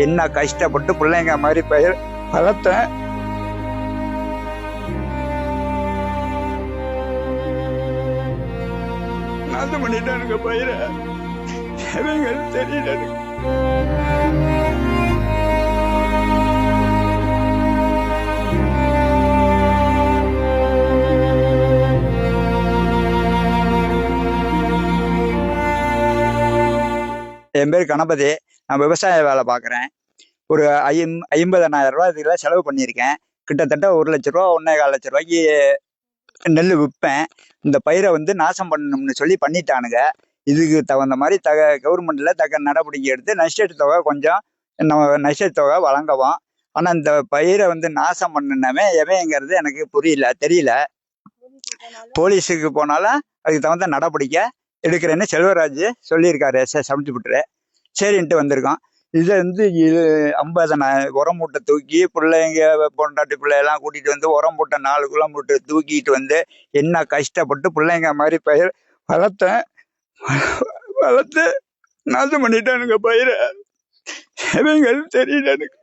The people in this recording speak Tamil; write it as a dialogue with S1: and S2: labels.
S1: என்ன கஷ்டப்பட்டு பிள்ளைங்க மாதிரி பயிர் வளர்த்தேன். நாசம் பண்ணிட்டானுங்க பயிரை. தெரியல. என் பேர் கணபதி. நான் விவசாய வேலை பார்க்குறேன். ஒரு 50,000 ரூபா இதுல செலவு பண்ணியிருக்கேன். கிட்டத்தட்ட 1,00,000 ரூபா 1,4 லட்ச ரூபாய்க்கு நெல் விற்பேன். இந்த பயிரை நாசம் பண்ணணும்னு சொல்லி பண்ணிட்டானுங்க. இதுக்கு தகுந்த மாதிரி கவர்மெண்ட்ல தக்க நடவடிக்கை எடுத்து நஷ்டீட்டு தொகை கொஞ்சம் நஷ்டீட்டு தொகை வழங்கவும். ஆனா இந்த பயிரை நாசம் பண்ணனவே எவைங்கிறது எனக்கு தெரியல. போலீஸுக்கு போனாலும் அதுக்கு தகுந்த நடவடிக்கை எடுக்கிறேன்னு செல்வராஜ் சொல்லியிருக்காரு. சமைச்சுவிட்டுரு சரின்ட்டு வந்திருக்கோம். இதை 50,000 உரம் மூட்டை தூக்கி பிள்ளைங்க பொண்டாட்டி பிள்ளையெல்லாம் கூட்டிட்டு உரம் மூட்டை 4 கிலோமீட்டர் தூக்கிட்டு என்ன கஷ்டப்பட்டு பிள்ளைங்க மாதிரி பயிர் வளர்த்து நாசம் பண்ணிட்டானுங்க பயிரை. தெரியல எனக்கு.